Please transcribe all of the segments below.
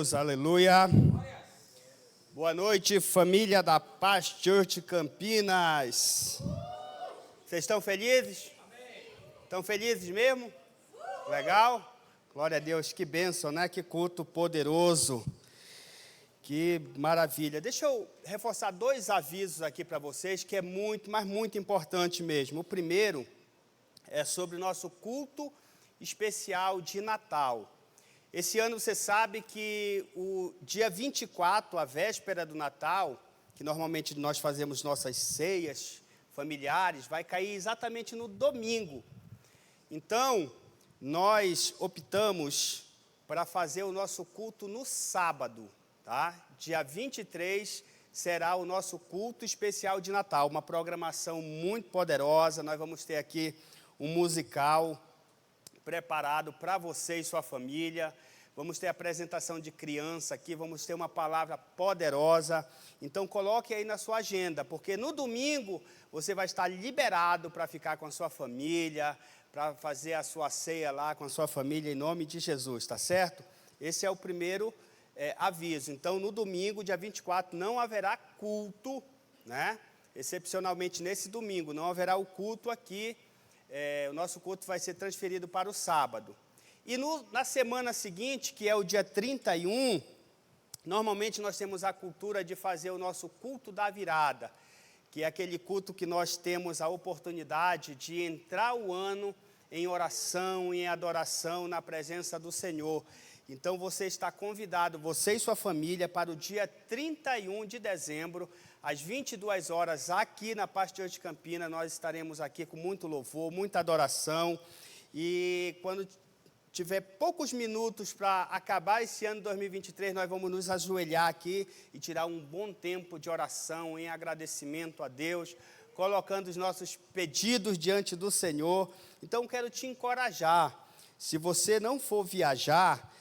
Aleluia. Boa noite, família da Paz Church Campinas. Vocês estão felizes? Estão felizes mesmo? Legal? Glória a Deus, que bênção, né? Que culto poderoso. Que maravilha. Deixa eu reforçar dois avisos aqui para vocês, que é muito, mas muito importante mesmo. O primeiro é sobre o nosso culto especial de Natal. Esse ano você sabe que o dia 24, a véspera do Natal, que normalmente nós fazemos nossas ceias familiares, vai cair exatamente no domingo. Então, nós optamos para fazer o nosso culto no sábado, tá? Dia 23 será o nosso culto especial de Natal, uma programação muito poderosa. Nós vamos ter aqui um musical preparado para você e sua família. Vamos ter apresentação de criança aqui, vamos ter uma palavra poderosa. Então, coloque aí na sua agenda, porque no domingo você vai estar liberado para ficar com a sua família, para fazer a sua ceia lá com a sua família, em nome de Jesus, tá certo? Esse é o primeiro aviso. Então, no domingo, dia 24, não haverá culto, né? Excepcionalmente, nesse domingo, não haverá o culto aqui. O nosso culto vai ser transferido para o sábado. E na semana seguinte, que é o dia 31, normalmente nós temos a cultura de fazer o nosso culto da virada, que é aquele culto que nós temos a oportunidade de entrar o ano em oração, em adoração, na presença do Senhor. Então você está convidado, você e sua família, para o dia 31 de dezembro, às 22 horas, aqui na Paz Church Campinas. Nós estaremos aqui com muito louvor, muita adoração. E quando tiver poucos minutos para acabar esse ano de 2023, nós vamos nos ajoelhar aqui e tirar um bom tempo de oração, em agradecimento a Deus, colocando os nossos pedidos diante do Senhor. Então, quero te encorajar. Se você não for viajar,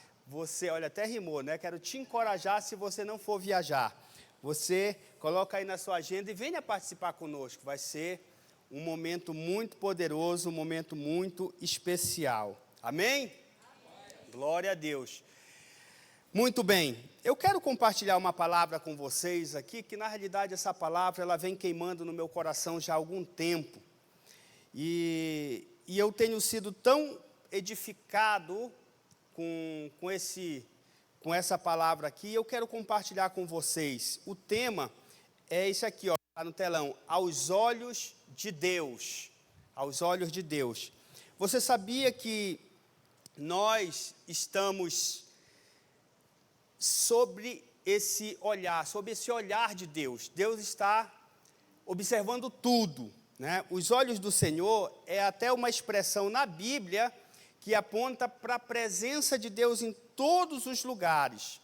olha, até rimou, né? Quero te encorajar se você não for viajar. Você coloca aí na sua agenda e venha participar conosco. Vai ser um momento muito poderoso, um momento muito especial. Amém? Amém? Glória a Deus. Muito bem. Eu quero compartilhar uma palavra com vocês aqui, que na realidade essa palavra ela vem queimando no meu coração já há algum tempo. E eu tenho sido tão edificado com essa palavra aqui. Eu quero compartilhar com vocês. O tema é esse aqui, ó, tá no telão. Aos olhos de Deus. Aos olhos de Deus. Você sabia que nós estamos sobre esse olhar de Deus. Deus está observando tudo, né? Os olhos do Senhor é até uma expressão na Bíblia que aponta para a presença de Deus em todos os lugares.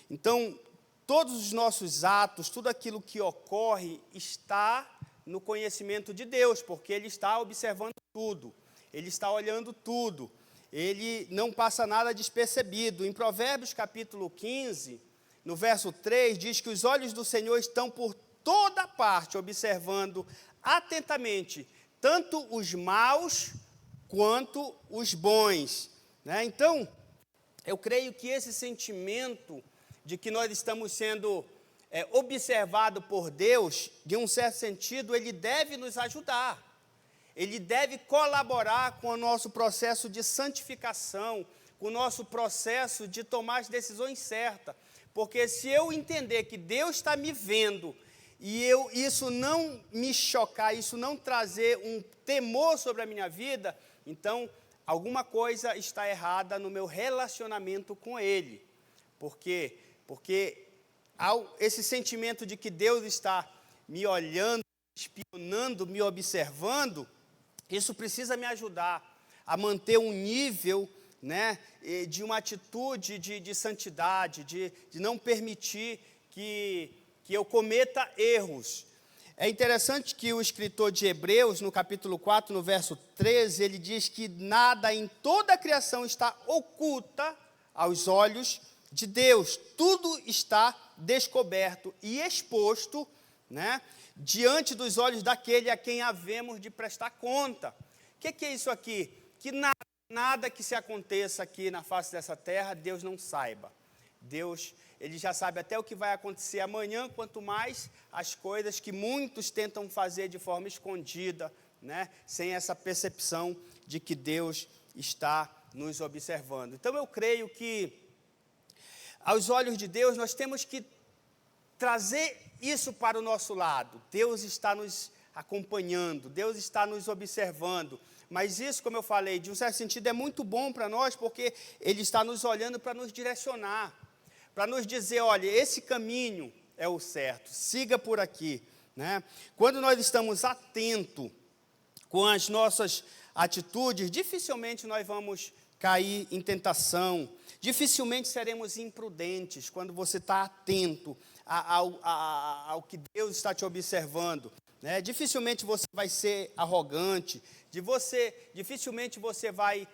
Então, todos os nossos atos, tudo aquilo que ocorre está no conhecimento de Deus, porque Ele está observando tudo, Ele está olhando tudo, Ele não passa nada despercebido. Em Provérbios capítulo 15, no verso 3, diz que os olhos do Senhor estão por toda parte, observando atentamente, tanto os maus quanto os bons, né? Então, eu creio que esse sentimento de que nós estamos sendo observados por Deus, de um certo sentido, ele deve nos ajudar. Ele deve colaborar com o nosso processo de santificação, com o nosso processo de tomar as decisões certas. Porque se eu entender que Deus está me vendo, e isso não me chocar, isso não trazer um temor sobre a minha vida, então alguma coisa está errada no meu relacionamento com Ele. Por quê? Porque esse sentimento de que Deus está me olhando, espionando, me observando, isso precisa me ajudar a manter um nível, né, de uma atitude de santidade, de não permitir que eu cometa erros. É interessante que o escritor de Hebreus, no capítulo 4, no verso 13, ele diz que nada em toda a criação está oculta aos olhos de Deus. Tudo está descoberto e exposto, né, diante dos olhos daquele a quem havemos de prestar conta. O que é isso aqui? Que nada que se aconteça aqui na face dessa terra, Deus não saiba. Deus, Ele já sabe até o que vai acontecer amanhã, quanto mais as coisas que muitos tentam fazer de forma escondida, né? Sem essa percepção de que Deus está nos observando. Então eu creio que, aos olhos de Deus, nós temos que trazer isso para o nosso lado. Deus está nos acompanhando, Deus está nos observando. Mas isso, como eu falei, de um certo sentido é muito bom para nós, porque Ele está nos olhando para nos direcionar, para nos dizer, olha, esse caminho é o certo, siga por aqui, né? Quando nós estamos atentos com as nossas atitudes, dificilmente nós vamos cair em tentação, dificilmente seremos imprudentes quando você está atento ao que Deus está te observando, né? Dificilmente você vai ser arrogante, dificilmente você vai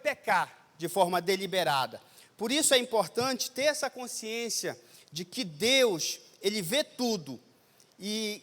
pecar de forma deliberada. Por isso é importante ter essa consciência de que Deus, Ele vê tudo, e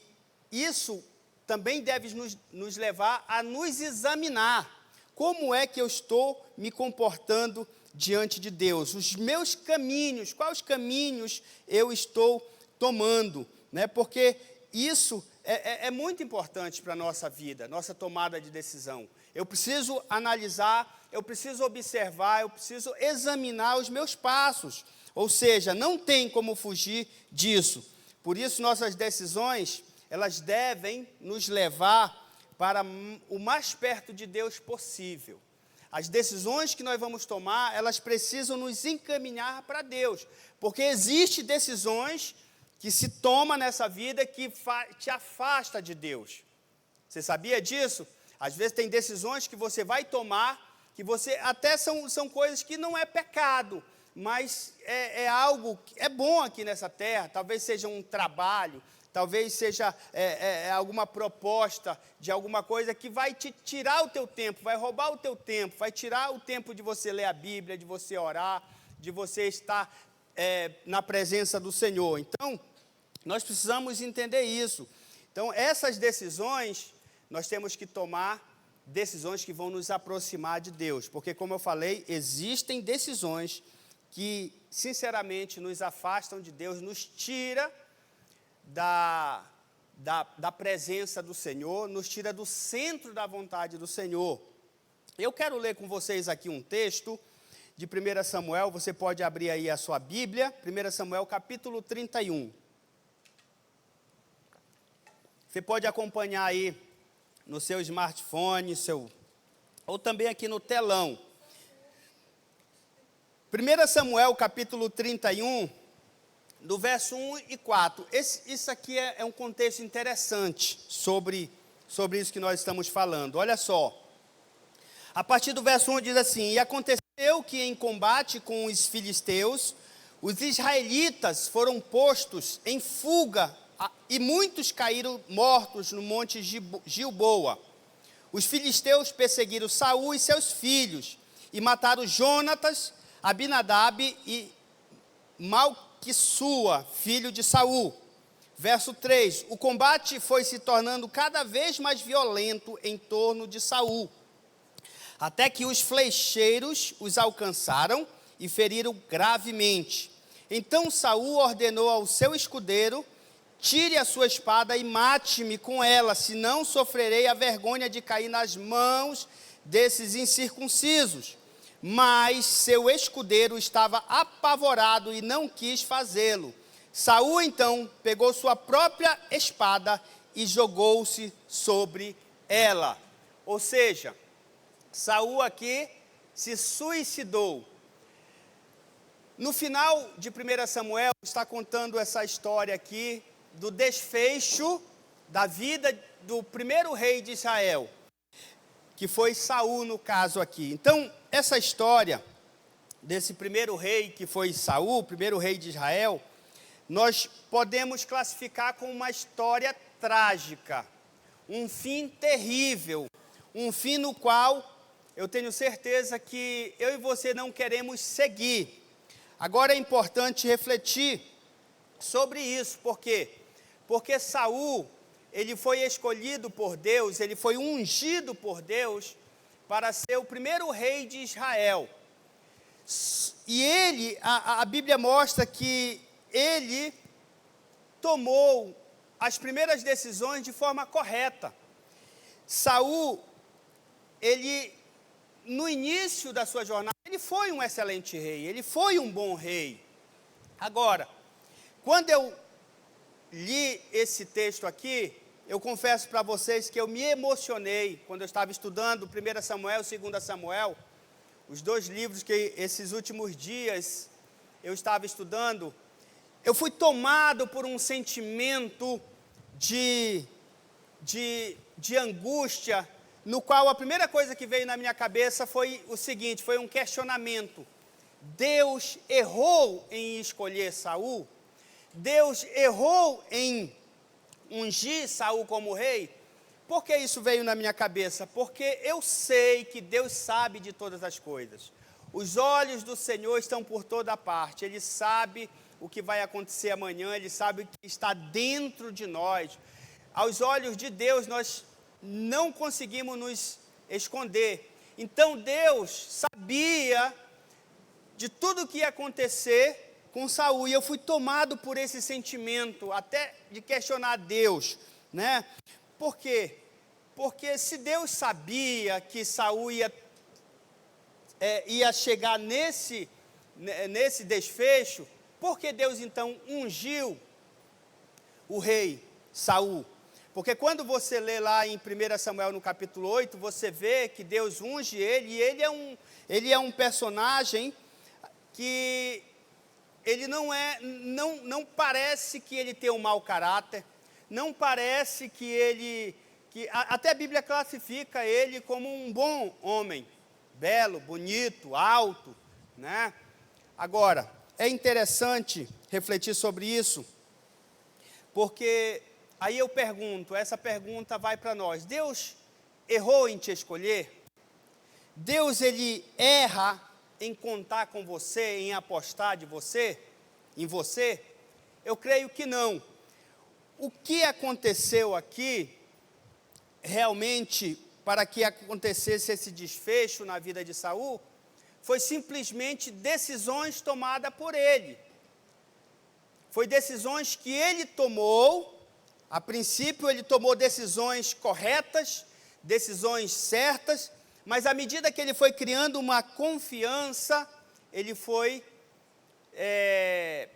isso também deve nos levar a nos examinar. Como é que eu estou me comportando diante de Deus? Os meus caminhos, quais caminhos eu estou tomando, né? Porque isso é muito importante para a nossa vida, nossa tomada de decisão. Eu preciso analisar, eu preciso observar, eu preciso examinar os meus passos. Ou seja, não tem como fugir disso. Por isso, nossas decisões, elas devem nos levar para o mais perto de Deus possível. As decisões que nós vamos tomar, elas precisam nos encaminhar para Deus. Porque existem decisões que se toma nessa vida que te afasta de Deus. Você sabia disso? Às vezes tem decisões que você vai tomar, que você até são coisas que não é pecado, mas é algo, é bom aqui nessa terra, talvez seja um trabalho, talvez seja alguma proposta de alguma coisa que vai te tirar o teu tempo, vai roubar o teu tempo, vai tirar o tempo de você ler a Bíblia, de você orar, de você estar na presença do Senhor. Então, nós precisamos entender isso. Então, essas decisões, nós temos que tomar decisões que vão nos aproximar de Deus, porque, como eu falei, existem decisões que, sinceramente, nos afastam de Deus, nos tira da presença do Senhor, nos tira do centro da vontade do Senhor. Eu quero ler com vocês aqui um texto de 1 Samuel, você pode abrir aí a sua Bíblia, 1 Samuel capítulo 31. Você pode acompanhar aí no seu smartphone, ou também aqui no telão. 1 Samuel capítulo 31, do verso 1 e 4. Isso aqui é um contexto interessante sobre isso que nós estamos falando. Olha só. A partir do verso 1 diz assim: E aconteceu que em combate com os filisteus, os israelitas foram postos em fuga, e muitos caíram mortos no monte Gilboa. Os filisteus perseguiram Saul e seus filhos, e mataram Jonatas, Abinadab e Malquissua, filho de Saul. Verso 3, o combate foi se tornando cada vez mais violento em torno de Saul, até que os flecheiros os alcançaram e feriram gravemente. Então Saul ordenou ao seu escudeiro: tire a sua espada e mate-me com ela, senão sofrerei a vergonha de cair nas mãos desses incircuncisos. Mas seu escudeiro estava apavorado e não quis fazê-lo. Saul então pegou sua própria espada e jogou-se sobre ela. Ou seja, Saul aqui se suicidou. No final de 1 Samuel, está contando essa história aqui do desfecho da vida do primeiro rei de Israel, que foi Saul no caso aqui. Então, essa história desse primeiro rei que foi Saul, o primeiro rei de Israel, nós podemos classificar como uma história trágica, um fim terrível, um fim no qual eu tenho certeza que eu e você não queremos seguir. Agora é importante refletir sobre isso, por quê? Porque Saul, ele foi escolhido por Deus, ele foi ungido por Deus para ser o primeiro rei de Israel. E ele, a Bíblia mostra que ele tomou as primeiras decisões de forma correta. Saul, ele, no início da sua jornada, ele foi um excelente rei, ele foi um bom rei. Agora, quando eu li esse texto aqui, eu confesso para vocês que eu me emocionei quando eu estava estudando 1 Samuel e 2 Samuel, os dois livros que esses últimos dias eu estava estudando. Eu fui tomado por um sentimento de angústia, no qual a primeira coisa que veio na minha cabeça foi o seguinte, foi um questionamento. Deus errou em escolher Saul? Deus errou em ungir Saul como rei? Por que isso veio na minha cabeça? Porque eu sei que Deus sabe de todas as coisas. Os olhos do Senhor estão por toda parte. Ele sabe o que vai acontecer amanhã, Ele sabe o que está dentro de nós. Aos olhos de Deus, nós não conseguimos nos esconder. Então, Deus sabia de tudo o que ia acontecer com Saul. E eu fui tomado por esse sentimento, até de questionar Deus, né? Por quê? Porque se Deus sabia que Saul ia chegar nesse desfecho, por que Deus então ungiu o rei Saul? Porque quando você lê lá em 1 Samuel no capítulo 8, você vê que Deus unge ele, e ele é um personagem que ele não parece que ele tem um mau caráter, não parece até a Bíblia classifica ele como um bom homem, belo, bonito, alto, né? Agora, é interessante refletir sobre isso, porque aí eu pergunto, essa pergunta vai para nós, Deus errou em te escolher? Deus, ele erra em contar com você, em apostar em você? Eu creio que não. O que aconteceu aqui, realmente, para que acontecesse esse desfecho na vida de Saul, foi simplesmente decisões tomadas por ele. Foi decisões que ele tomou. A princípio, ele tomou decisões corretas, decisões certas, mas à medida que ele foi criando uma confiança, ele foi,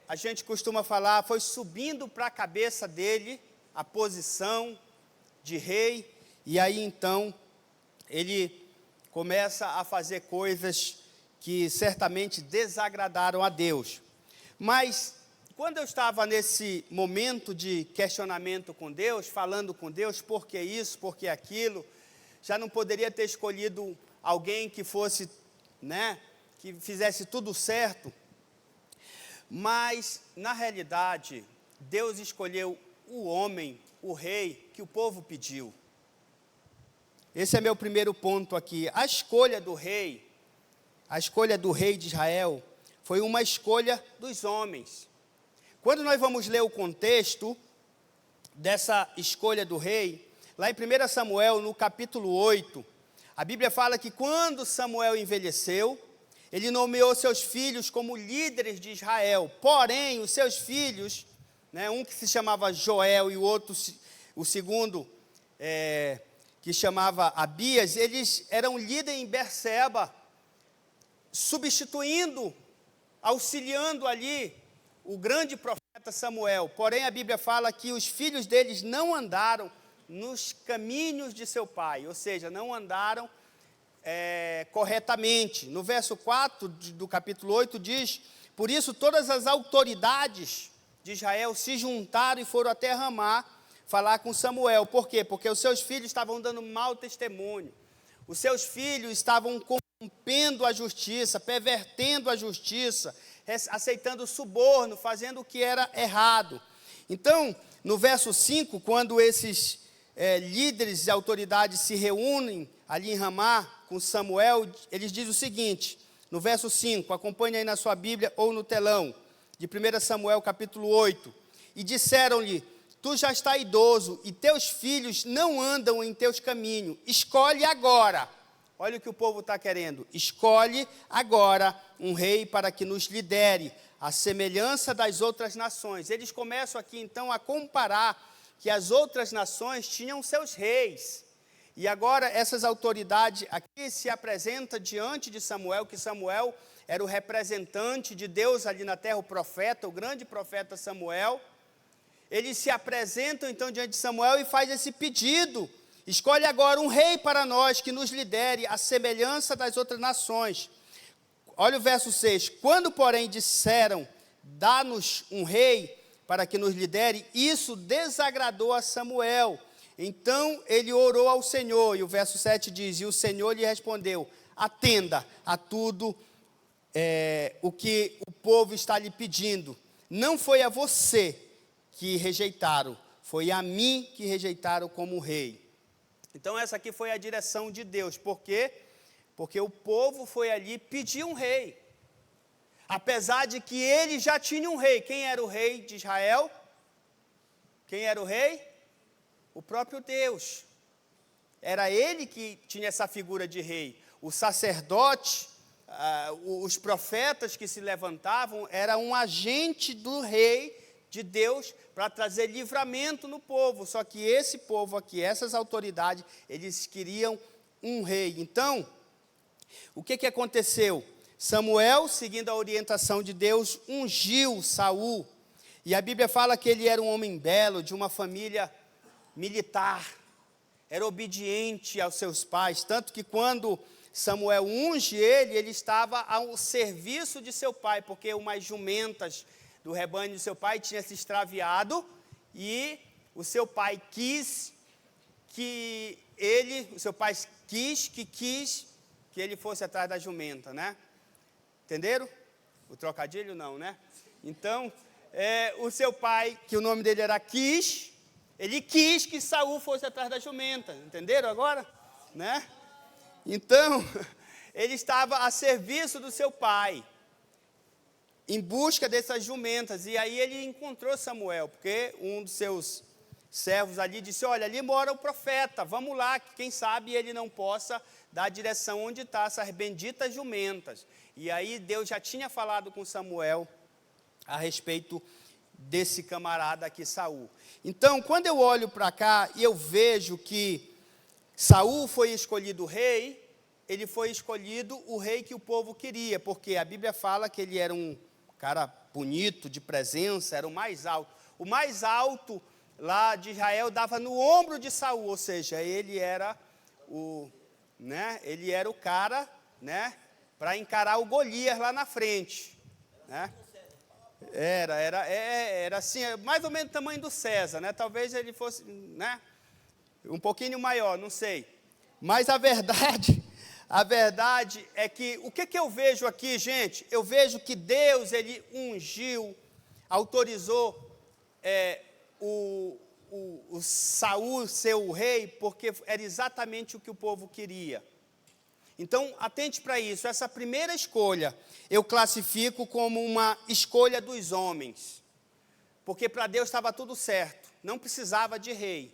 a gente costuma falar, foi subindo para a cabeça dele a posição de rei, e aí então ele começa a fazer coisas que certamente desagradaram a Deus. Mas quando eu estava nesse momento de questionamento com Deus, falando com Deus, por que isso, por que aquilo, já não poderia ter escolhido alguém que fosse, né, que fizesse tudo certo. Mas, na realidade, Deus escolheu o homem, o rei, que o povo pediu. Esse é meu primeiro ponto aqui. A escolha do rei de Israel, foi uma escolha dos homens. Quando nós vamos ler o contexto dessa escolha do rei, lá em 1 Samuel, no capítulo 8, a Bíblia fala que quando Samuel envelheceu, ele nomeou seus filhos como líderes de Israel. Porém, os seus filhos, né, um que se chamava Joel e o outro, o segundo, que chamava Abias, eles eram líderes em Berseba, substituindo, auxiliando ali o grande profeta Samuel. Porém, a Bíblia fala que os filhos deles não andaram nos caminhos de seu pai, ou seja, não andaram corretamente. No verso 4 do capítulo 8 diz, por isso todas as autoridades de Israel se juntaram e foram até Ramá falar com Samuel. Por quê? Porque os seus filhos estavam dando mau testemunho, os seus filhos estavam corrompendo a justiça, pervertendo a justiça, aceitando suborno, fazendo o que era errado. Então, no verso 5, quando esses líderes e autoridades se reúnem ali em Ramá com Samuel, eles dizem o seguinte, no verso 5, acompanhe aí na sua Bíblia ou no telão, de 1 Samuel capítulo 8, e disseram-lhe, tu já estás idoso, e teus filhos não andam em teus caminhos, escolhe agora, Olha o que o povo está querendo. Escolhe agora um rei para que nos lidere, à semelhança das outras nações. Eles começam aqui, então, a comparar que as outras nações tinham seus reis. E agora essas autoridades aqui se apresentam diante de Samuel, que Samuel era o representante de Deus ali na terra, o profeta, o grande profeta Samuel. Eles se apresentam então diante de Samuel e faz esse pedido. Escolhe agora um rei para nós que nos lidere à semelhança das outras nações. Olha o verso 6. Quando, porém, disseram, dá-nos um rei para que nos lidere, isso desagradou a Samuel. Então ele orou ao Senhor, e o verso 7 diz, e o Senhor lhe respondeu, atenda a tudo o que o povo está lhe pedindo. Não foi a você que rejeitaram, foi a mim que rejeitaram como rei. Então essa aqui foi a direção de Deus. Por quê? Porque o povo foi ali pedir um rei. Apesar de que ele já tinha um rei. Quem era o rei de Israel? Quem era o rei? O próprio Deus. Era ele que tinha essa figura de rei. O sacerdote, os profetas que se levantavam, era um agente do rei de Deus para trazer livramento no povo. Só que esse povo aqui, essas autoridades, eles queriam um rei. Então, o que aconteceu? Samuel, seguindo a orientação de Deus, ungiu Saul. E a Bíblia fala que ele era um homem belo, de uma família militar. Era obediente aos seus pais. Tanto que quando Samuel unge ele, ele estava ao serviço de seu pai, porque umas jumentas do rebanho de seu pai tinha se extraviado, e o seu pai quis que ele fosse atrás da jumenta, né? Entenderam? O trocadilho não, né? Então, o seu pai, que o nome dele era Quis, ele quis que Saul fosse atrás da jumenta, entenderam agora? Né? Então, ele estava a serviço do seu pai, em busca dessas jumentas, e aí ele encontrou Samuel, porque um dos seus servos ali disse, olha, ali mora o profeta, vamos lá, que quem sabe ele não possa dar a direção onde está essas benditas jumentas. E aí Deus já tinha falado com Samuel a respeito desse camarada aqui, Saul. Então, quando eu olho para cá e eu vejo que Saul foi escolhido rei, ele foi escolhido o rei que o povo queria, porque a Bíblia fala que ele era um cara bonito, de presença, era o mais alto. O mais alto lá de Israel dava no ombro de Saul, ou seja, ele era o cara, né, para encarar o Golias lá na frente, né? Era assim, mais ou menos o tamanho do César, né? Talvez ele fosse, né, um pouquinho maior, não sei. Mas a verdade é que, o que eu vejo aqui, gente? Eu vejo que Deus, ele ungiu, autorizou o Saul ser o rei, porque era exatamente o que o povo queria. Então, atente para isso. Essa primeira escolha, eu classifico como uma escolha dos homens. Porque para Deus estava tudo certo, não precisava de rei.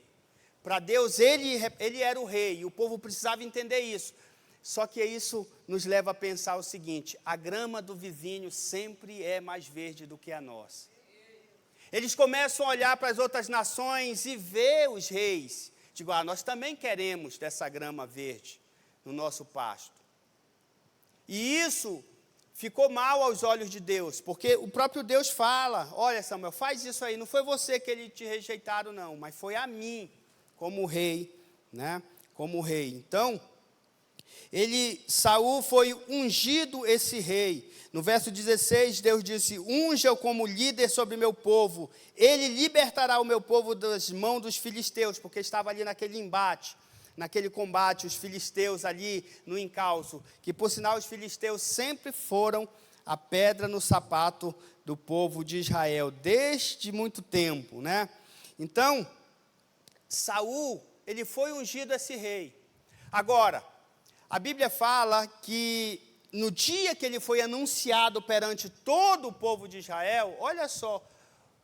Para Deus, ele era o rei, e o povo precisava entender isso. Só que isso nos leva a pensar o seguinte, a grama do vizinho sempre é mais verde do que a nossa. Eles começam a olhar para as outras nações e ver os reis. Digo, nós também queremos dessa grama verde no nosso pasto. E isso ficou mal aos olhos de Deus, porque o próprio Deus fala, olha Samuel, faz isso aí, não foi você que ele te rejeitaram não, mas foi a mim, como rei, né? Como rei. Então, Saul foi ungido esse rei. No verso 16, Deus disse, unja-o como líder sobre meu povo, ele libertará o meu povo das mãos dos filisteus, porque estava ali naquele embate, naquele combate, os filisteus ali no encalço, que por sinal os filisteus sempre foram a pedra no sapato do povo de Israel, desde muito tempo, né? Então, Saul, ele foi ungido esse rei. Agora, a Bíblia fala que no dia que ele foi anunciado perante todo o povo de Israel, olha só,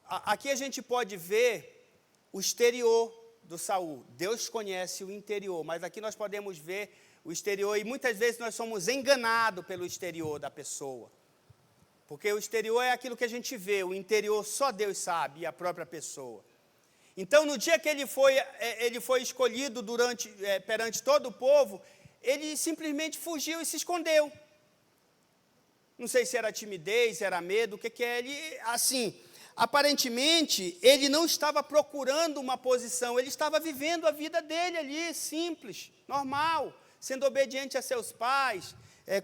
aqui a gente pode ver o exterior do Saul. Deus conhece o interior, mas aqui nós podemos ver o exterior, e muitas vezes nós somos enganados pelo exterior da pessoa. Porque o exterior é aquilo que a gente vê, o interior só Deus sabe, e a própria pessoa. Então, no dia que ele foi escolhido perante todo o povo, ele simplesmente fugiu e se escondeu. Não sei se era timidez, era medo, o que é. Ele, assim, aparentemente, ele não estava procurando uma posição, ele estava vivendo a vida dele ali, simples, normal, sendo obediente a seus pais,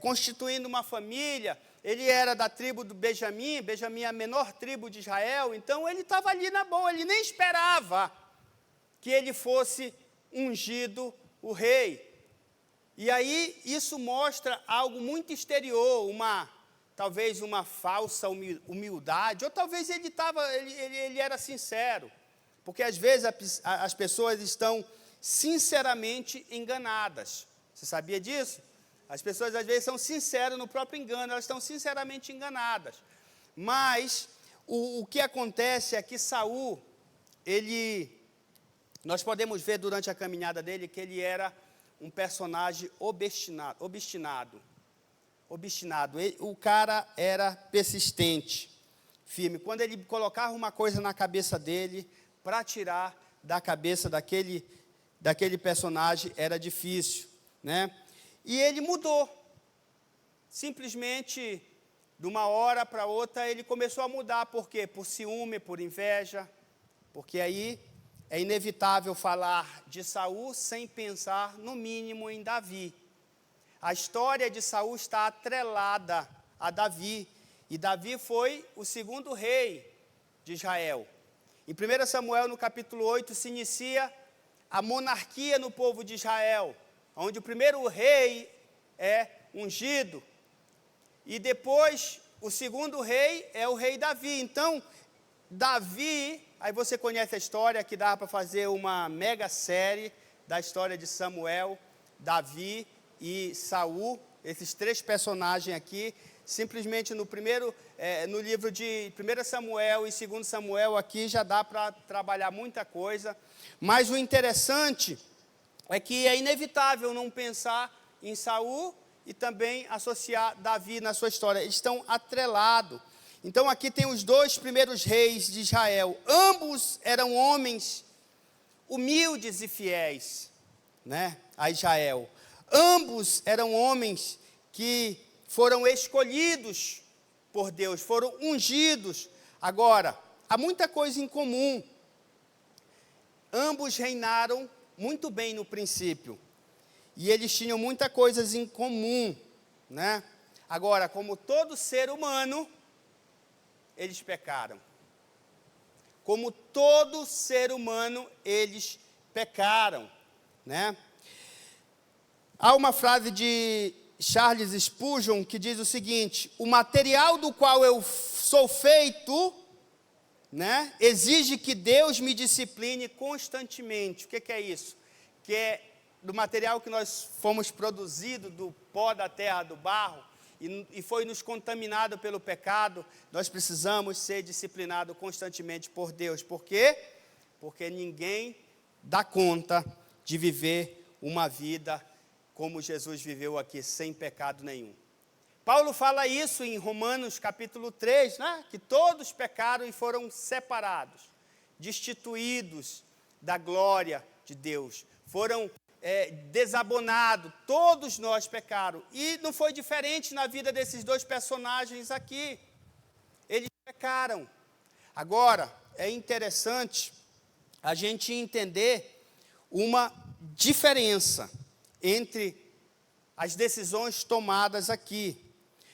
constituindo uma família. Ele era da tribo do Benjamim, Benjamim é a menor tribo de Israel, então ele estava ali na boa, ele nem esperava que ele fosse ungido o rei. E aí isso mostra algo muito exterior, talvez uma falsa humildade, ou talvez ele era sincero, porque às vezes as pessoas estão sinceramente enganadas. Você sabia disso? As pessoas às vezes são sinceras no próprio engano, elas estão sinceramente enganadas. Mas o que acontece é que Saul, nós podemos ver durante a caminhada dele que ele era um personagem obstinado. O cara era persistente, firme. Quando ele colocava uma coisa na cabeça dele, para tirar da cabeça daquele personagem, era difícil, né? E ele mudou. Simplesmente, de uma hora para outra, ele começou a mudar. Por quê? Por ciúme, por inveja. Porque aí é inevitável falar de Saul sem pensar, no mínimo, em Davi. A história de Saul está atrelada a Davi. E Davi foi o segundo rei de Israel. Em 1 Samuel, no capítulo 8, se inicia a monarquia no povo de Israel, onde o primeiro rei é ungido. E depois, o segundo rei é o rei Davi. Então, Davi, aí você conhece a história, que dá para fazer uma mega série da história de Samuel, Davi e Saul, esses três personagens aqui, simplesmente no livro de 1 Samuel e 2 Samuel aqui já dá para trabalhar muita coisa, mas o interessante é que é inevitável não pensar em Saul e também associar Davi na sua história, eles estão atrelados. Então aqui tem os dois primeiros reis de Israel, ambos eram homens humildes e fiéis, né, a Israel. Ambos eram homens que foram escolhidos por Deus, foram ungidos. Agora, há muita coisa em comum. Ambos reinaram muito bem no princípio. E eles tinham muitas coisas em comum, né? Agora, como todo ser humano, eles pecaram. Como todo ser humano, eles pecaram, né? Há uma frase de Charles Spurgeon que diz o seguinte: o material do qual eu sou feito, né, exige que Deus me discipline constantemente. O que é isso? Que é do material que nós fomos produzidos, do pó da terra, do barro, e foi nos contaminado pelo pecado, nós precisamos ser disciplinados constantemente por Deus. Por quê? Porque ninguém dá conta de viver uma vida como Jesus viveu aqui, sem pecado nenhum. Paulo fala isso em Romanos capítulo 3, né? Que todos pecaram e foram separados, destituídos da glória de Deus, foram desabonados, todos nós pecaram. E não foi diferente na vida desses dois personagens aqui, eles pecaram. Agora, é interessante a gente entender uma diferença entre as decisões tomadas aqui.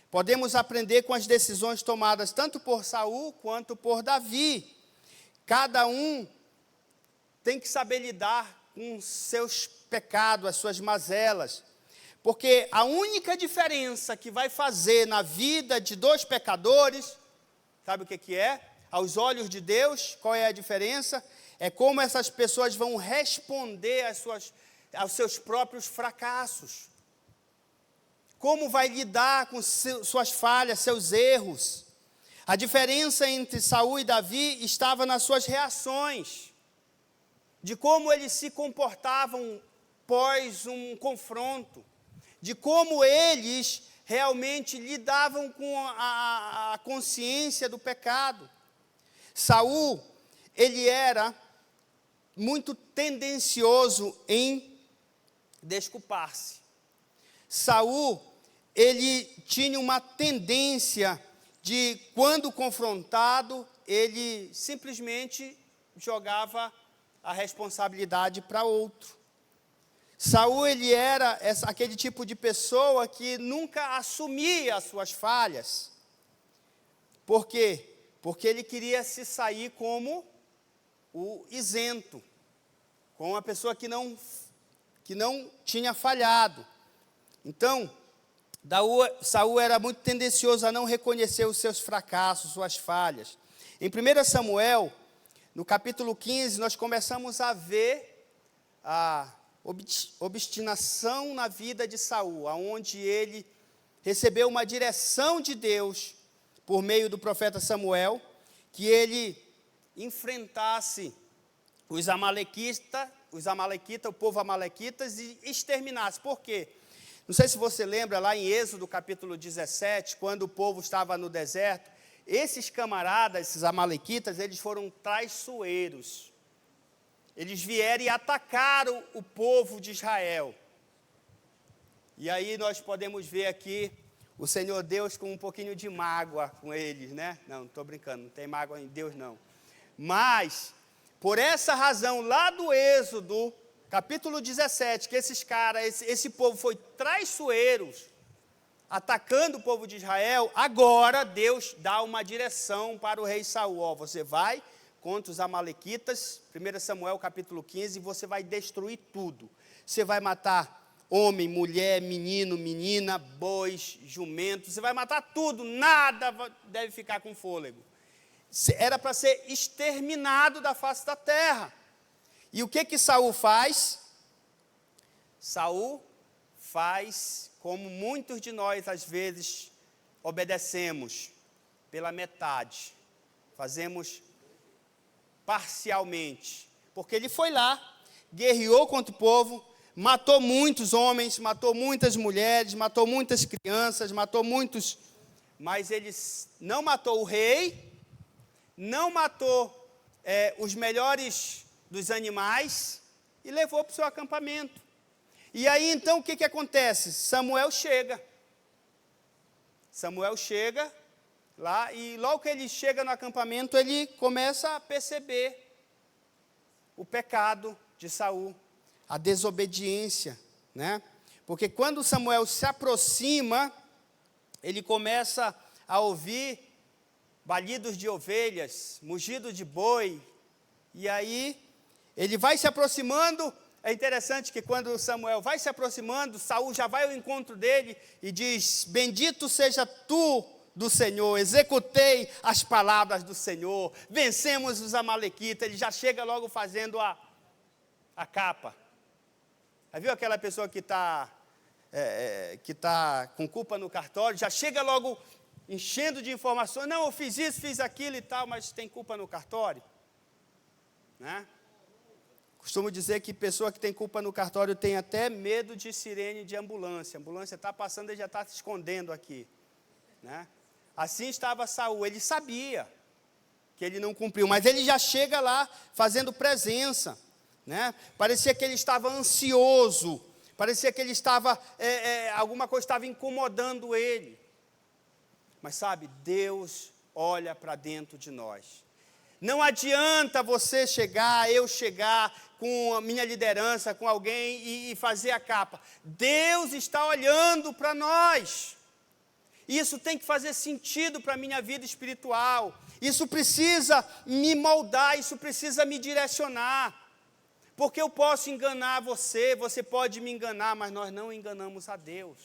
Podemos aprender com as decisões tomadas tanto por Saul quanto por Davi. Cada um tem que saber lidar com seus pecados, as suas mazelas. Porque a única diferença que vai fazer na vida de dois pecadores, sabe o que é? Aos olhos de Deus, qual é a diferença? É como essas pessoas vão responder aos seus próprios fracassos. Como vai lidar com suas falhas, seus erros. A diferença entre Saul e Davi estava nas suas reações, de como eles se comportavam após um confronto, de como eles realmente lidavam com a consciência do pecado. Saul, ele era muito tendencioso em desculpar-se. Saul, ele tinha uma tendência de, quando confrontado, ele simplesmente jogava a responsabilidade para outro. Saul, ele era aquele tipo de pessoa que nunca assumia as suas falhas. Por quê? Porque ele queria se sair como o isento, como uma pessoa que não tinha falhado. Então, Saul era muito tendencioso a não reconhecer os seus fracassos, suas falhas. Em 1 Samuel, no capítulo 15, nós começamos a ver a obstinação na vida de Saul, aonde ele recebeu uma direção de Deus por meio do profeta Samuel, que ele enfrentasse os amalequitas, o povo amalequitas, e exterminasse. Por quê? Não sei se você lembra lá em Êxodo capítulo 17, quando o povo estava no deserto, esses camaradas, esses amalequitas, eles foram traiçoeiros. Eles vieram e atacaram o povo de Israel. E aí nós podemos ver aqui o Senhor Deus com um pouquinho de mágoa com eles, né? Não estou brincando, não tem mágoa em Deus não. Mas, por essa razão, lá do Êxodo, capítulo 17, que esses caras, esse povo foi traiçoeiros, atacando o povo de Israel, agora Deus dá uma direção para o rei Saul. Ó, você vai contra os amalequitas, 1 Samuel capítulo 15, você vai destruir tudo. Você vai matar homem, mulher, menino, menina, bois, jumentos, você vai matar tudo, nada deve ficar com fôlego. Era para ser exterminado da face da terra. E o que Saul faz? Saul faz como muitos de nós às vezes obedecemos, pela metade. Fazemos parcialmente, porque ele foi lá, guerreou contra o povo, matou muitos homens, matou muitas mulheres, matou muitas crianças, matou muitos, mas ele não matou o rei, não matou os melhores dos animais e levou para o seu acampamento. E aí então o que acontece? Samuel chega lá, e logo que ele chega no acampamento, ele começa a perceber o pecado de Saul, a desobediência, né? Porque quando Samuel se aproxima, ele começa a ouvir balidos de ovelhas, mugido de boi, e aí ele vai se aproximando. É interessante que quando Samuel vai se aproximando, Saul já vai ao encontro dele e diz: bendito seja tu do Senhor, executei as palavras do Senhor, vencemos os amalequitas. Ele já chega logo fazendo a capa. Já viu aquela pessoa que está com culpa no cartório, já chega logo enchendo de informações, não, eu fiz isso, fiz aquilo e tal, mas tem culpa no cartório, né? Costumo dizer que pessoa que tem culpa no cartório tem até medo de sirene de ambulância. A ambulância está passando e já está se escondendo aqui, né? Assim estava Saul, ele sabia que ele não cumpriu, mas ele já chega lá fazendo presença, né? Parecia que ele estava ansioso, parecia que ele estava, alguma coisa estava incomodando ele. Mas sabe, Deus olha para dentro de nós. Não adianta você eu chegar com a minha liderança, com alguém e fazer a capa. Deus está olhando para nós. Isso tem que fazer sentido para a minha vida espiritual. Isso precisa me moldar, isso precisa me direcionar. Porque eu posso enganar você, você pode me enganar, mas nós não enganamos a Deus.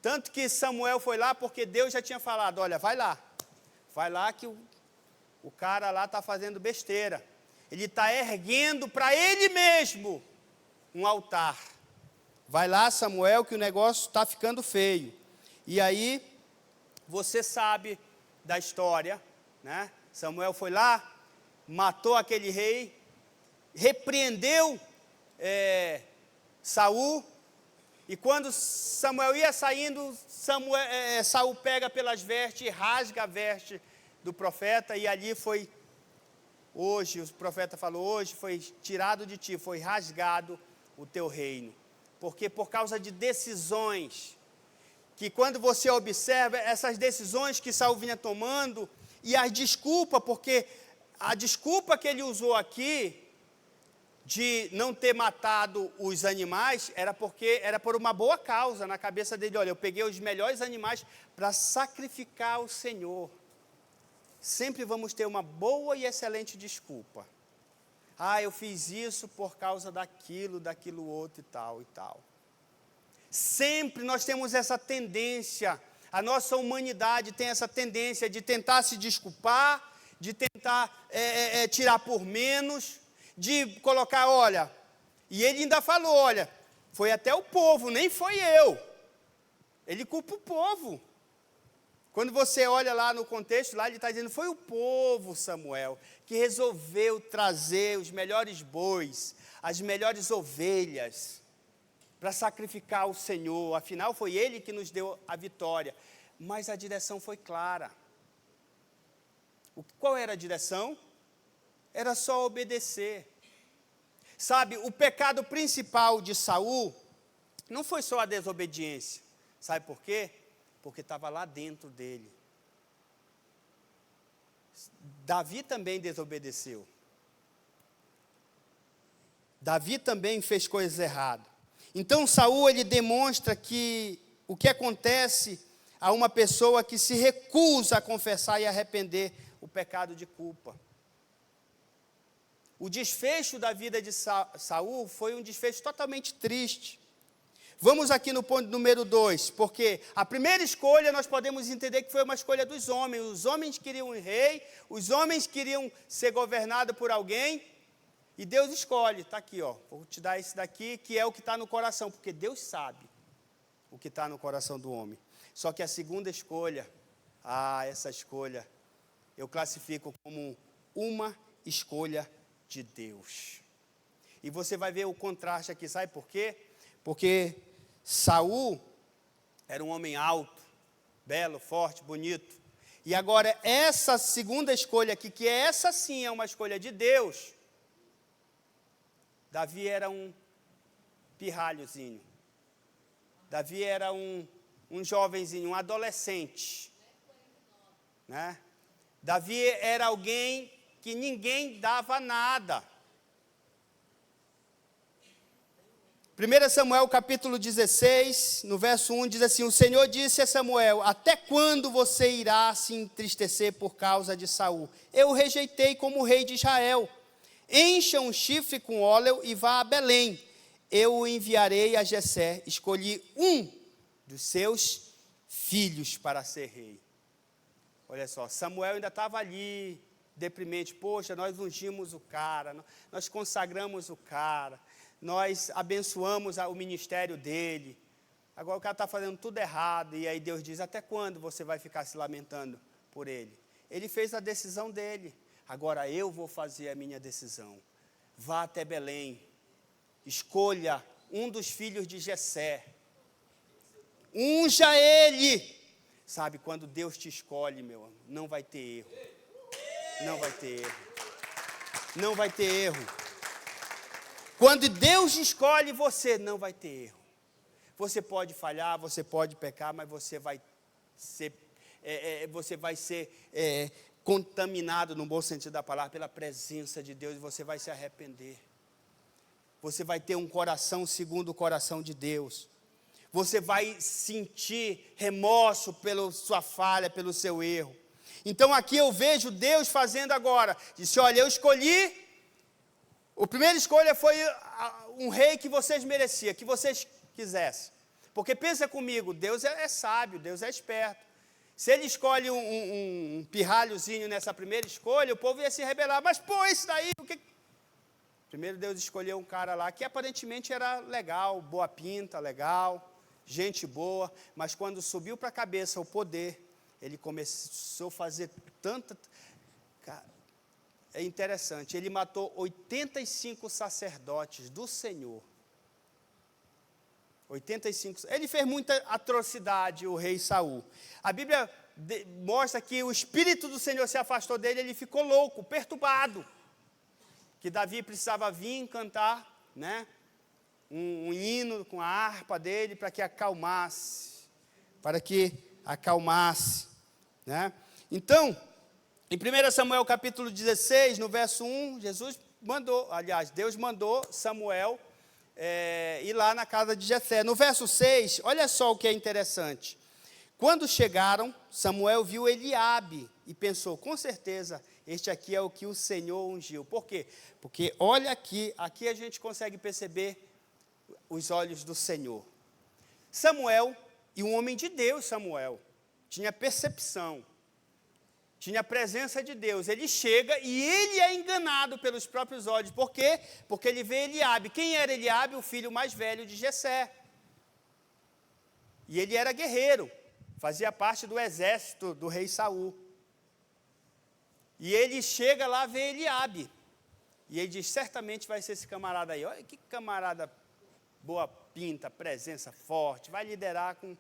Tanto que Samuel foi lá porque Deus já tinha falado: olha, vai lá que o cara lá está fazendo besteira. Ele está erguendo para ele mesmo um altar. Vai lá, Samuel, que o negócio está ficando feio. E aí, você sabe da história, né? Samuel foi lá, matou aquele rei, repreendeu Saul. E quando Samuel ia saindo, Saul pega pelas vestes e rasga a veste do profeta, e ali foi, hoje, o profeta falou, hoje foi tirado de ti, foi rasgado o teu reino. Porque por causa de decisões, que quando você observa essas decisões que Saul vinha tomando, e as desculpas, porque a desculpa que ele usou aqui, de não ter matado os animais, era por uma boa causa na cabeça dele. Olha, eu peguei os melhores animais para sacrificar ao Senhor. Sempre vamos ter uma boa e excelente desculpa. Eu fiz isso por causa daquilo outro e tal e tal. Sempre nós temos essa tendência, a nossa humanidade tem essa tendência de tentar se desculpar, de tentar tirar por menos, de colocar, olha, e ele ainda falou, olha, foi até o povo, nem foi eu. Ele culpa o povo. Quando você olha lá no contexto, lá ele está dizendo, foi o povo, Samuel, que resolveu trazer os melhores bois, as melhores ovelhas, para sacrificar ao Senhor. Afinal, foi Ele que nos deu a vitória. Mas a direção foi clara. Qual era a direção? Era só obedecer. Sabe, o pecado principal de Saul não foi só a desobediência. Sabe por quê? Porque estava lá dentro dele. Davi também desobedeceu. Davi também fez coisas erradas. Então Saul, ele demonstra que o que acontece a uma pessoa que se recusa a confessar e arrepender o pecado de culpa. O desfecho da vida de Saul foi um desfecho totalmente triste. Vamos aqui no ponto número 2, porque a primeira escolha nós podemos entender que foi uma escolha dos homens. Os homens queriam um rei, os homens queriam ser governados por alguém, e Deus escolhe, está aqui, vou te dar esse daqui, que é o que está no coração, porque Deus sabe o que está no coração do homem. Só que a segunda escolha, essa escolha, eu classifico como uma escolha de Deus. E você vai ver o contraste aqui, sabe por quê? Porque Saul era um homem alto, belo, forte, bonito. E agora essa segunda escolha aqui, que essa sim é uma escolha de Deus, Davi era um pirralhozinho. Davi era um jovenzinho, um adolescente. Né? Davi era alguém que ninguém dava nada. 1 Samuel capítulo 16, no verso 1, diz assim, o Senhor disse a Samuel, até quando você irá se entristecer por causa de Saul? Eu o rejeitei como rei de Israel. Encha um chifre com óleo e vá a Belém. Eu o enviarei a Jessé. Escolhi um dos seus filhos para ser rei. Olha só, Samuel ainda estava ali, deprimente. Poxa, nós ungimos o cara, nós consagramos o cara, nós abençoamos o ministério dele. Agora o cara está fazendo tudo errado. E aí Deus diz, até quando você vai ficar se lamentando por ele? Ele fez a decisão dele. Agora eu vou fazer a minha decisão. Vá até Belém. Escolha um dos filhos de Jessé. Unja ele. Sabe, quando Deus te escolhe, meu amor, não vai ter erro. Não vai ter erro. Não vai ter erro. Quando Deus escolhe você, não vai ter erro. Você pode falhar, você pode pecar, mas você vai ser contaminado, no bom sentido da palavra, pela presença de Deus, e você vai se arrepender. Você vai ter um coração segundo o coração de Deus. Você vai sentir remorso pela sua falha, pelo seu erro. Então aqui eu vejo Deus fazendo agora. Disse, olha, eu escolhi, a primeira escolha foi um rei que vocês mereciam, que vocês quisessem. Porque pensa comigo, Deus é sábio, Deus é esperto. Se ele escolhe um pirralhozinho nessa primeira escolha, o povo ia se rebelar. Mas, isso daí, o que... Primeiro Deus escolheu um cara lá que aparentemente era legal, boa pinta, legal, gente boa. Mas quando subiu para a cabeça o poder, ele começou a fazer tanta... é interessante, ele matou 85 sacerdotes do Senhor. 85. Ele fez muita atrocidade, o rei Saul. A Bíblia mostra que o Espírito do Senhor se afastou dele, ele ficou louco, perturbado. Que Davi precisava vir cantar, né, um hino com a harpa dele para que acalmasse. Né? Então, em 1 Samuel capítulo 16, no verso 1, Deus mandou Samuel ir lá na casa de Jessé. No verso 6, olha só o que é interessante. Quando chegaram, Samuel viu Eliabe e pensou, com certeza, este aqui é o que o Senhor ungiu. Por quê? Porque olha aqui a gente consegue perceber os olhos do Senhor. Samuel, e um homem de Deus, Samuel, tinha percepção, tinha a presença de Deus. Ele chega e ele é enganado pelos próprios olhos. Por quê? Porque ele vê Eliabe. Quem era Eliabe? O filho mais velho de Jessé. E ele era guerreiro, fazia parte do exército do rei Saul. E ele chega lá, vê Eliabe. E ele diz, certamente vai ser esse camarada aí. Olha que camarada boa pinta, presença forte, vai liderar com...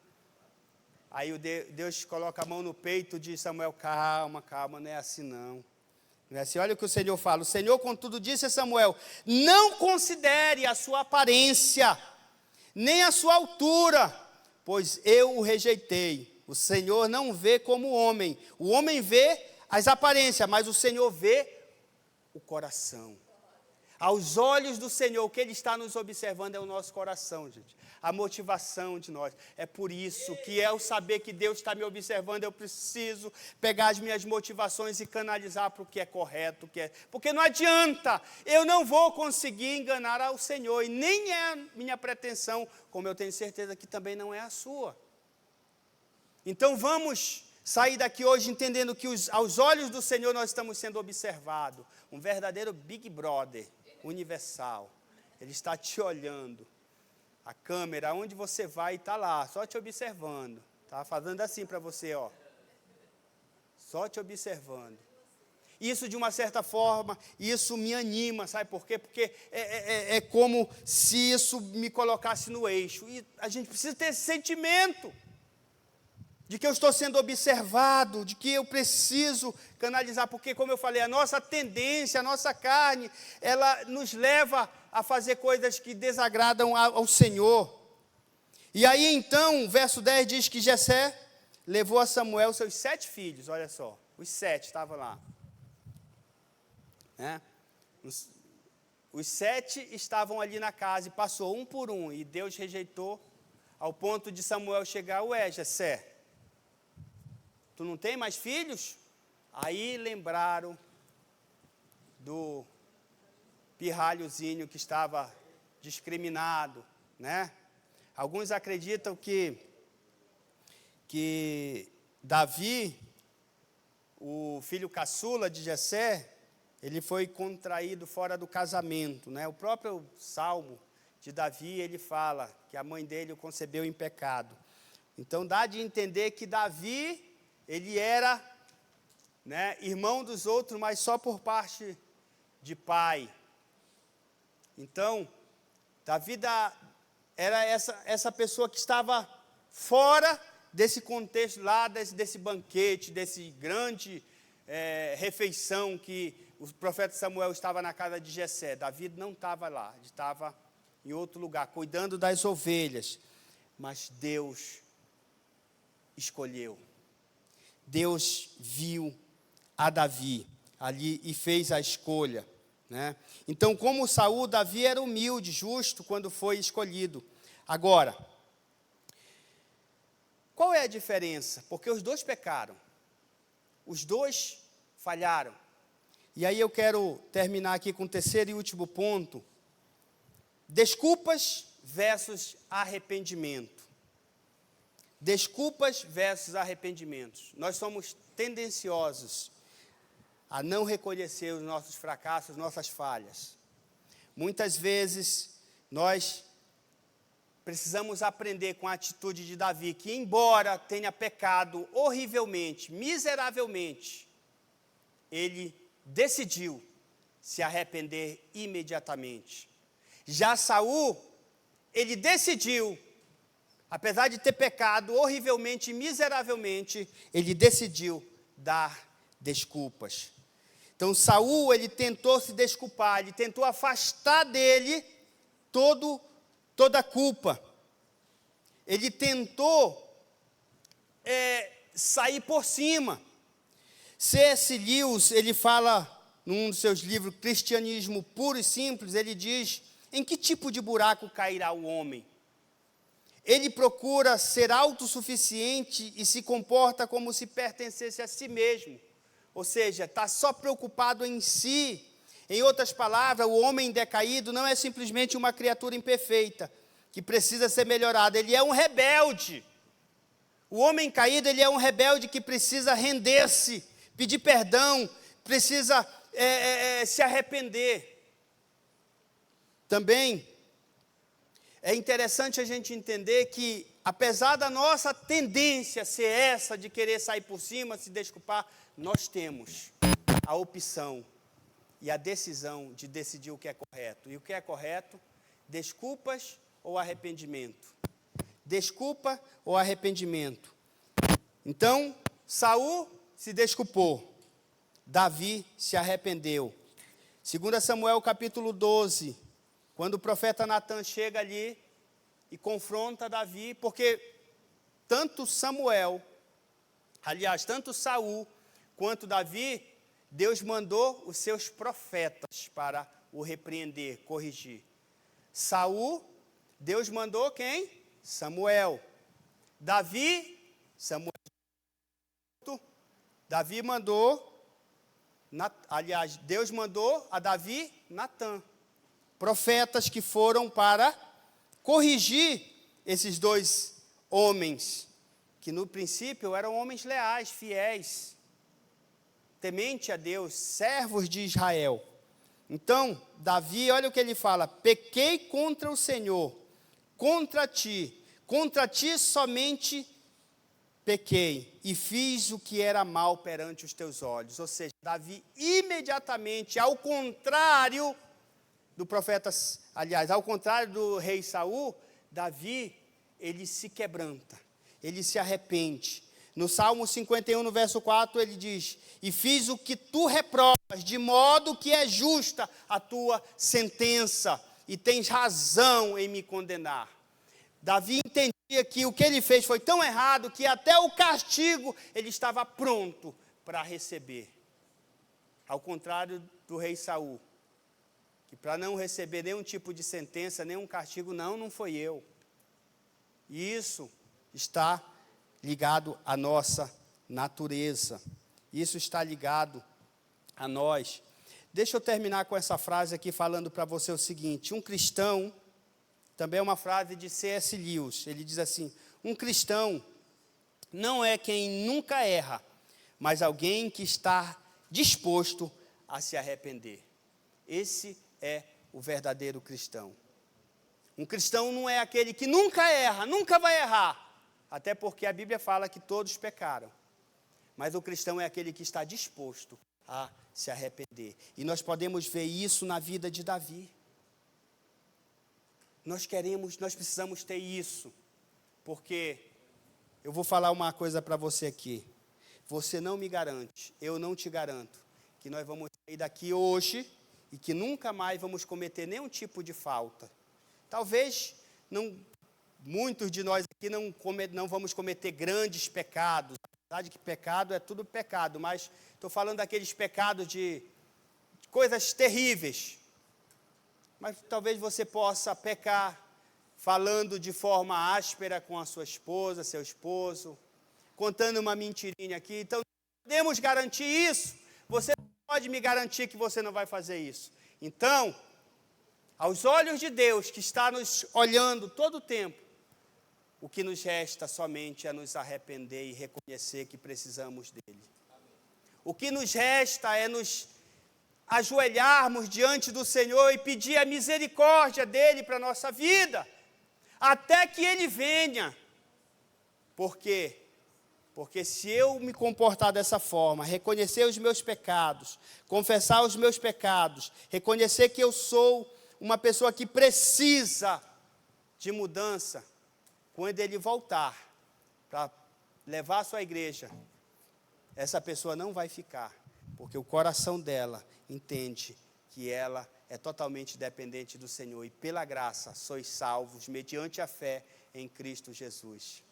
Aí Deus coloca a mão no peito de Samuel, calma, não é assim não. Não é assim, olha o que o Senhor fala. O Senhor, contudo, disse a Samuel, não considere a sua aparência, nem a sua altura, pois eu o rejeitei. O Senhor não vê como homem. O homem vê as aparências, mas o Senhor vê o coração. Aos olhos do Senhor, o que Ele está nos observando é o nosso coração, gente. A motivação de nós. É por isso que é o saber que Deus está me observando, eu preciso pegar as minhas motivações e canalizar para o que é correto, porque não adianta, eu não vou conseguir enganar ao Senhor, e nem é a minha pretensão, como eu tenho certeza que também não é a sua. Então vamos sair daqui hoje entendendo que aos olhos do Senhor nós estamos sendo observados. Um verdadeiro Big Brother universal. Ele está te olhando. A câmera, onde você vai, está lá, só te observando. Está fazendo assim para você, ó. Só te observando. Isso, de uma certa forma, isso me anima, sabe por quê? Porque é como se isso me colocasse no eixo. E a gente precisa ter esse sentimento de que eu estou sendo observado, de que eu preciso canalizar, porque, como eu falei, a nossa tendência, a nossa carne, ela nos leva a fazer coisas que desagradam ao Senhor. E aí, então, verso 10 diz que Jessé levou a Samuel seus 7 filhos, olha só, os 7 estavam lá. Os 7 estavam ali na casa e passou um por um, e Deus rejeitou, ao ponto de Samuel chegar, ué, Jessé, tu não tem mais filhos? Aí lembraram do pirralhozinho que estava discriminado, né? Alguns acreditam que Davi, o filho caçula de Jessé, ele foi contraído fora do casamento, né? O próprio Salmo de Davi, ele fala que a mãe dele o concebeu em pecado. Então dá de entender que Davi, ele era, né, irmão dos outros, mas só por parte de pai. Então, Davi era essa pessoa que estava fora desse contexto lá, desse banquete, desse grande refeição que o profeta Samuel estava na casa de Jessé. Davi não estava lá, ele estava em outro lugar, cuidando das ovelhas. Mas Deus escolheu. Deus viu a Davi ali e fez a escolha, né? Então, como Saul, Davi era humilde, justo quando foi escolhido. Agora, qual é a diferença? Porque os dois pecaram, os dois falharam. E aí eu quero terminar aqui com o terceiro e último ponto: desculpas versus arrependimento. Desculpas versus arrependimentos. Nós somos tendenciosos a não reconhecer os nossos fracassos, nossas falhas. Muitas vezes, nós precisamos aprender com a atitude de Davi, que embora tenha pecado horrivelmente, miseravelmente, ele decidiu se arrepender imediatamente. Já Saul, ele decidiu, apesar de ter pecado horrivelmente e miseravelmente, ele decidiu dar desculpas. Então Saul, ele tentou se desculpar, ele tentou afastar dele toda a culpa. Ele tentou sair por cima. C.S. Lewis, ele fala num dos seus livros, Cristianismo Puro e Simples, ele diz, em que tipo de buraco cairá o homem? Ele procura ser autossuficiente e se comporta como se pertencesse a si mesmo. Ou seja, está só preocupado em si. Em outras palavras, o homem decaído não é simplesmente uma criatura imperfeita, que precisa ser melhorada. Ele é um rebelde. O homem caído, ele é um rebelde que precisa render-se, pedir perdão, precisa se arrepender. Também é interessante a gente entender que, apesar da nossa tendência ser essa de querer sair por cima, se desculpar, nós temos a opção e a decisão de decidir o que é correto. E o que é correto? Desculpas ou arrependimento? Desculpa ou arrependimento? Então, Saul se desculpou. Davi se arrependeu. 2 Samuel capítulo 12, quando o profeta Natan chega ali e confronta Davi, porque tanto Saul quanto Davi, Deus mandou os seus profetas para o repreender, corrigir. Saul, Deus mandou quem? Samuel. Deus mandou a Davi Natan, profetas que foram para corrigir esses dois homens, que no princípio eram homens leais, fiéis, temente a Deus, servos de Israel. Então, Davi, olha o que ele fala: pequei contra o Senhor, contra ti somente pequei, e fiz o que era mal perante os teus olhos. Ou seja, Davi imediatamente, ao contrário do profeta, ao contrário do rei Saul, Davi, ele se quebranta, ele se arrepende. No Salmo 51, no verso 4, ele diz: e fiz o que tu reprovas, de modo que é justa a tua sentença, e tens razão em me condenar. Davi entendia que o que ele fez foi tão errado, que até o castigo ele estava pronto para receber. Ao contrário do rei Saul, que para não receber nenhum tipo de sentença, nenhum castigo, não foi eu. E isso está ligado à nossa natureza. Isso está ligado a nós. Deixa eu terminar com essa frase aqui, falando para você o seguinte: um cristão, também é uma frase de C.S. Lewis, ele diz assim: um cristão não é quem nunca erra, mas alguém que está disposto a se arrepender. Esse é o verdadeiro cristão. Um cristão não é aquele que nunca erra, nunca vai errar, até porque a Bíblia fala que todos pecaram. Mas o cristão é aquele que está disposto a se arrepender. E nós podemos ver isso na vida de Davi. Nós precisamos ter isso, porque eu vou falar uma coisa para você aqui. Você não me garante, eu não te garanto, que nós vamos sair daqui hoje e que nunca mais vamos cometer nenhum tipo de falta. Talvez muitos de nós aqui não vamos cometer grandes pecados. A verdade é que pecado é tudo pecado, mas estou falando daqueles pecados de coisas terríveis. Mas talvez você possa pecar falando de forma áspera com a sua esposa, seu esposo, contando uma mentirinha aqui. Então, podemos garantir isso. Você pode me garantir que você não vai fazer isso. Então, aos olhos de Deus, que está nos olhando todo o tempo, o que nos resta somente é nos arrepender e reconhecer que precisamos dele. O que nos resta é nos ajoelharmos diante do Senhor e pedir a misericórdia dele para a nossa vida, até que ele venha. Por quê? Porque se eu me comportar dessa forma, reconhecer os meus pecados, confessar os meus pecados, reconhecer que eu sou uma pessoa que precisa de mudança, quando ele voltar para levar a sua igreja, essa pessoa não vai ficar, porque o coração dela entende que ela é totalmente dependente do Senhor, e pela graça sois salvos, mediante a fé em Cristo Jesus.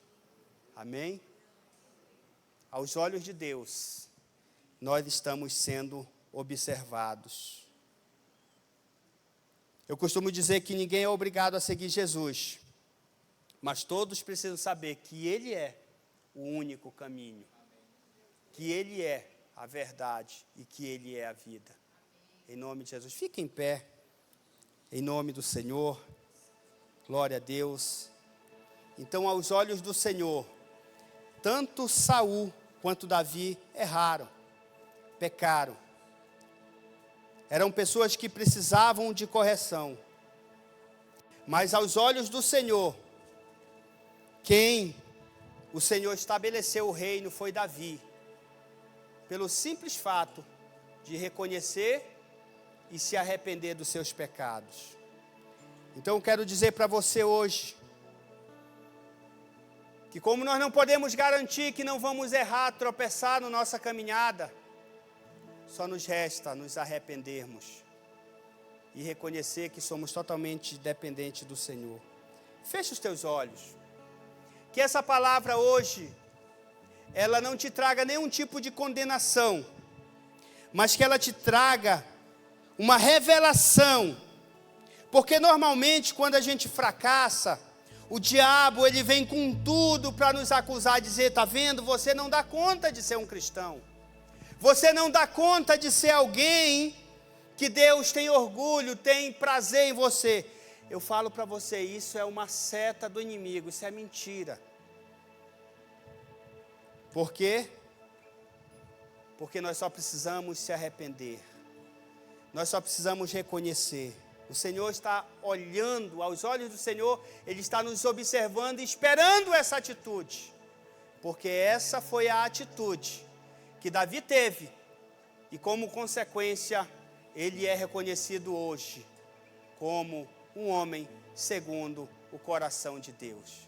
Amém? Aos olhos de Deus, nós estamos sendo observados. Eu costumo dizer que ninguém é obrigado a seguir Jesus, mas todos precisam saber que Ele é o único caminho, que Ele é a verdade e que Ele é a vida. Em nome de Jesus, fique em pé, em nome do Senhor, glória a Deus. Então, aos olhos do Senhor, tanto Saul quanto Davi erraram, pecaram. Eram pessoas que precisavam de correção. Mas aos olhos do Senhor, quem o Senhor estabeleceu o reino foi Davi, pelo simples fato de reconhecer e se arrepender dos seus pecados. Então eu quero dizer para você hoje, que como nós não podemos garantir que não vamos errar, tropeçar na nossa caminhada, só nos resta nos arrependermos e reconhecer que somos totalmente dependentes do Senhor. Feche os teus olhos. Que essa palavra hoje, ela não te traga nenhum tipo de condenação, mas que ela te traga uma revelação. Porque normalmente quando a gente fracassa, o diabo ele vem com tudo para nos acusar, dizer, está vendo, você não dá conta de ser um cristão. Você não dá conta de ser alguém que Deus tem orgulho, tem prazer em você. Eu falo para você, isso é uma seta do inimigo, isso é mentira. Por quê? Porque nós só precisamos se arrepender. Nós só precisamos reconhecer. O Senhor está olhando, aos olhos do Senhor, Ele está nos observando e esperando essa atitude. Porque essa foi a atitude que Davi teve, e como consequência, ele é reconhecido hoje como um homem segundo o coração de Deus.